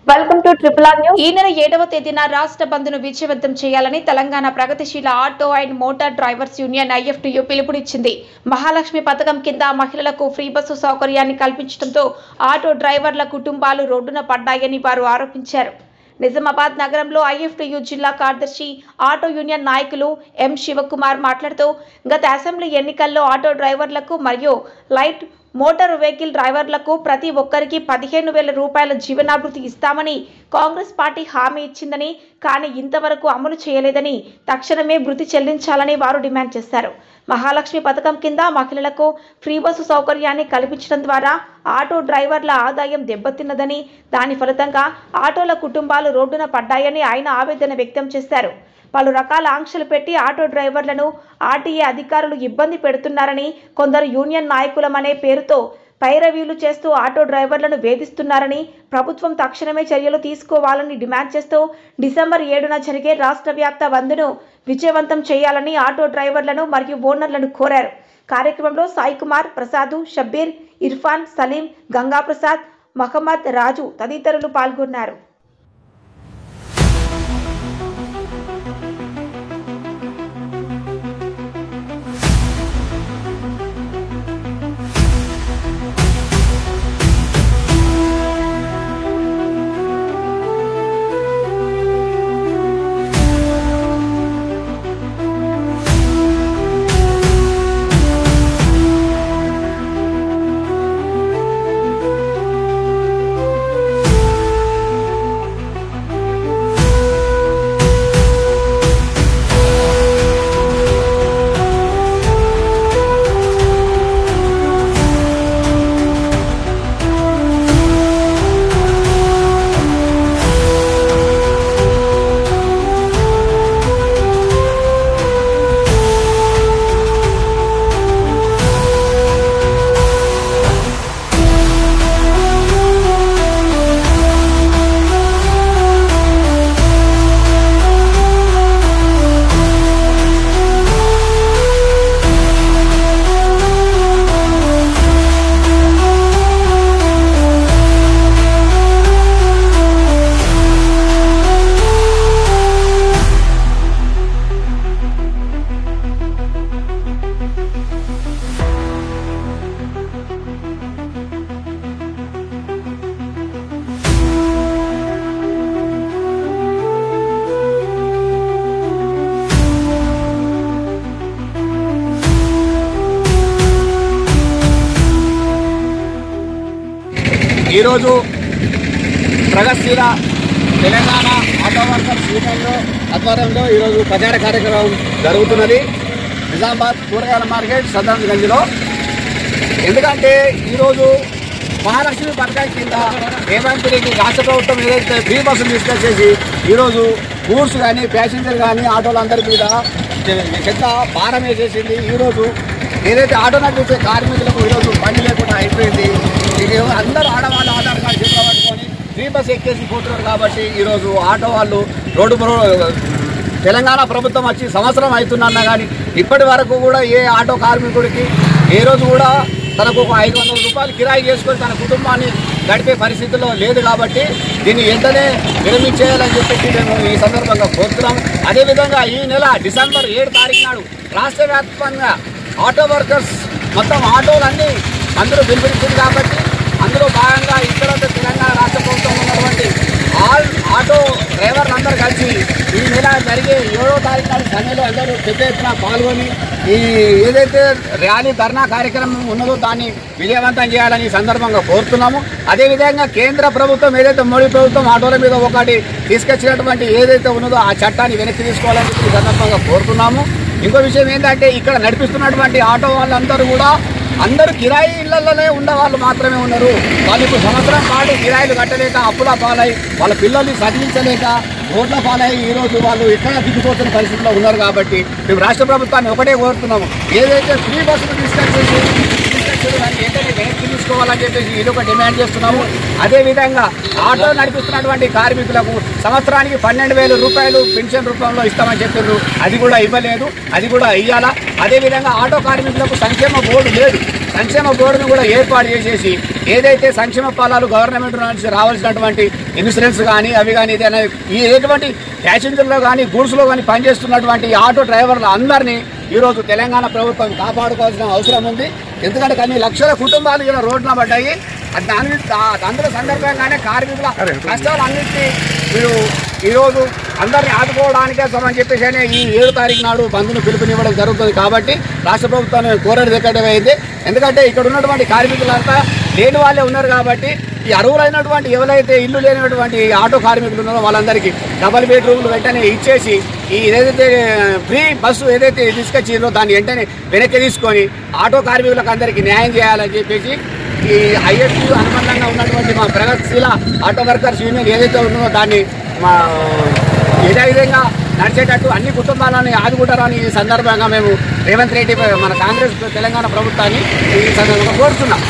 Welcome to triple R news. ఈ నెల 7వ తేదీన రాష్ట్ర బంద్ను విజయవంతం చేయాలని తెలంగాణ ప్రగతిశీల auto and motor drivers union IFTU పిలుపునిచ్చింది. మహాలక్ష్మి పథకం కింద మహిళలకు ఫ్రీ బస్సు సౌకర్యాన్ని కల్పించడంతో ఆటో డ్రైవర్ల కుటుంబాలు రోడ్డున పడ్డాయని వారు ఆరోపించారు. నిజామాబాద్ నగరంలో IFTU జిల్లా కార్యదర్శి ఆటో యూనియన్ నాయకులు M శివకుమార్ మాట్లాడుతూ గత అసెంబ్లీ ఎన్నికల్లో ఆటో డ్రైవర్లకు మరియు లైట్ మోటార్ వెహికల్ డ్రైవర్లకు ప్రతి ఒక్కరికి 15,000 రూపాయల జీవనాభృతి ఇస్తామని కాంగ్రెస్ పార్టీ హామీ ఇచ్చిందని, కానీ ఇంతవరకు అమలు చేయలేదని, తక్షణమే భృతి చెల్లించాలని వారు డిమాండ్ చేశారు. మహాలక్ష్మి పథకం కింద మహిళలకు ఫ్రీ బస్సు సౌకర్యాన్ని కల్పించడం ద్వారా ఆటో డ్రైవర్ల ఆదాయం దెబ్బతిన్నదని, దాని ఫలితంగా ఆటోల కుటుంబాలు రోడ్డున పడ్డాయని ఆయన ఆవేదన వ్యక్తం చేశారు. పలు రకాల ఆంక్షలు పెట్టి ఆటో డ్రైవర్లను RTA అధికారులు ఇబ్బంది పెడుతున్నారని, కొందరు యూనియన్ నాయకులమనే పేరుతో పైరవీలు చేస్తూ ఆటో డ్రైవర్లను వేధిస్తున్నారని, ప్రభుత్వం తక్షణమే చర్యలు తీసుకోవాలని డిమాండ్ చేస్తూ డిసెంబర్ 7న జరిగే రాష్ట్ర వ్యాప్త బంద్ను విజయవంతం చేయాలని ఆటో డ్రైవర్లను మరియు ఓనర్లను కోరారు. కార్యక్రమంలో సాయి కుమార్, ప్రసాదు, షబ్బీర్, ఇర్ఫాన్, సలీం, గంగాప్రసాద్, మహమ్మద్, రాజు తదితరులు పాల్గొన్నారు. ఈరోజు ప్రగతిశీల తెలంగాణ ఆటో వర్కర్స్ యూనియన్లో ఆధ్వర్యంలో ఈరోజు ప్రచార కార్యక్రమం జరుగుతున్నది నిజామాబాద్ కూరగాయల మార్కెట్ సదాంగంజ్లో. ఎందుకంటే ఈరోజు మహాలక్ష్మి పథకం కింద రేవంత్ రెడ్డి రాష్ట్ర ప్రభుత్వం ఏదైతే ఫ్రీ బస్సులు తీసుకొచ్చేసి ఈరోజు గూడ్స్ కానీ ప్యాసింజర్ కానీ ఆటోలందరి మీద పెద్ద భారం వేసేసింది. ఈరోజు ఏదైతే ఆటో నడిపే కార్మికులకు ఈరోజు పని లేకుండా అయిపోయింది. అందరూ ఆడవాళ్ళు ఆధార్ కార్డు చేతిలో పట్టుకొని ఫ్రీ బస్ ఎక్కేసి పోతున్నారు. కాబట్టి ఈరోజు ఆటో వాళ్ళు రోడ్డు తెలంగాణ ప్రభుత్వం వచ్చి సంవత్సరం అవుతున్నా కానీ ఇప్పటి వరకు కూడా ఏ ఆటో కార్మికుడికి ఏ రోజు కూడా తనకు ఒక 500 రూపాయలు కిరాయి చేసుకొని తన కుటుంబాన్ని గడిపే పరిస్థితుల్లో లేదు. కాబట్టి దీన్ని వెంటనే విరమించేయాలని చెప్పేసి మేము ఈ సందర్భంగా కోరుతున్నాం. అదేవిధంగా ఈ నెల డిసెంబర్ 7 తారీఖు నాడు రాష్ట్ర వ్యాప్తంగా ఆటో వర్కర్స్ మొత్తం ఆటోలన్నీ అందరూ పిలుపునిచ్చింది. కాబట్టి అందులో భాగంగా ఇక్కడ తెలంగాణ రాష్ట్ర ప్రభుత్వం ఉన్నటువంటి ఆల్ ఆటో డ్రైవర్లు అందరూ కలిసి ఈ నెల జరిగే 7వ తారీఖు నాడు సమ్మెలో అందరూ పెద్ద ఎత్తున పాల్గొని ఈ ఏదైతే ర్యాలీ ధర్నా కార్యక్రమం ఉన్నదో దాన్ని విజయవంతం చేయాలని ఈ సందర్భంగా కోరుతున్నాము. అదేవిధంగా కేంద్ర ప్రభుత్వం ఏదైతే మోడీ ప్రభుత్వం ఆటోల మీద ఒకటి తీసుకొచ్చినటువంటి ఏదైతే ఉన్నదో ఆ చట్టాన్ని వెనక్కి తీసుకోవాలని ఈ సందర్భంగా కోరుతున్నాము. ఇంకో విషయం ఏంటంటే ఇక్కడ నడిపిస్తున్నటువంటి ఆటో వాళ్ళందరూ కూడా అందరూ కిరాయి ఇళ్లలోనే ఉన్న వాళ్ళు మాత్రమే ఉన్నారు. వాళ్ళకు సంవత్సరం పాటు కిరాయిలు కట్టలేక అప్పుల పాలై వాళ్ళ పిల్లల్ని చదివించలేక రోడ్ల పాలై ఈరోజు వాళ్ళు ఎక్కడ దిగిపోతున్న పరిస్థితిలో ఉన్నారు. కాబట్టి మేము రాష్ట్ర ప్రభుత్వాన్ని ఒకటే కోరుతున్నాము, ఏదైతే ఫ్రీ బస్సులు తీసుకొచ్చేసి వెంటనే వెనక్కి తీసుకోవాలని చెప్పేసి ఇది ఒక డిమాండ్ చేస్తున్నాము. అదేవిధంగా ఆటో నడిపిస్తున్నటువంటి కార్మికులకు సంవత్సరానికి 12,000 రూపాయలు పెన్షన్ రూపంలో ఇస్తామని చెప్పారు. అది కూడా ఇవ్వలేదు, అది కూడా ఇవ్వాలా. అదేవిధంగా ఆటో కార్మికులకు సంక్షేమ బోర్డు లేదు. సంక్షేమ బోర్డును కూడా ఏర్పాటు చేసేసి ఏదైతే సంక్షేమ ఫలాలు గవర్నమెంట్ నుంచి రావాల్సినటువంటి ఇన్సూరెన్స్ కానీ అవి కానీ ఏదైనా ఈ ఎటువంటి ప్యాసింజర్లో కానీ గూడ్స్లో కానీ పనిచేస్తున్నటువంటి ఆటో డ్రైవర్లు అందరినీ ఈరోజు తెలంగాణ ప్రభుత్వం కాపాడుకోవాల్సిన అవసరం ఉంది. ఎందుకంటే కొన్ని లక్షల కుటుంబాలు ఇలా రోడ్ల పడ్డాయి. అందులో సందర్భంగానే కార్మికుల కష్టాలన్నింటినీ మీరు ఈరోజు అందరినీ ఆదుకోవడానికే అని చెప్పేసి ఈ 7 తారీఖు నాడు బంద్ను పిలుపునివ్వడం జరుగుతుంది. కాబట్టి రాష్ట్ర ప్రభుత్వాన్ని కోరేది ఎక్కడమైంది. ఎందుకంటే ఇక్కడ ఉన్నటువంటి కార్మికులంతా లేని వాళ్ళే ఉన్నారు. కాబట్టి ఈ అర్హులైనటువంటి ఎవరైతే ఇల్లు లేనటువంటి ఆటో కార్మికులు ఉన్నారో వాళ్ళందరికీ డబల్ బెడ్రూమ్లు వెంటనే ఇచ్చేసి ఈ ఏదైతే ఫ్రీ బస్సు ఏదైతే తీసుకొచ్చిందో దాన్ని వెంటనే వెనక్కి తీసుకొని ఆటో కార్మికులకు అందరికీ న్యాయం చేయాలని చెప్పేసి ఈ ఐఎఫ్యూ అనుబంధంగా ఉన్నటువంటి మా ప్రగతిశీల ఆటో వర్కర్స్ యూనియన్ ఏదైతే ఉందో దాన్ని మా ఏదే విధంగా నడిచేటట్టు అన్ని కుటుంబాలని ఆదుకుంటారని ఈ సందర్భంగా మేము రేవంత్ రెడ్డి మన కాంగ్రెస్ తెలంగాణ ప్రభుత్వాన్ని ఈ సందర్భంగా కోరుతున్నాం.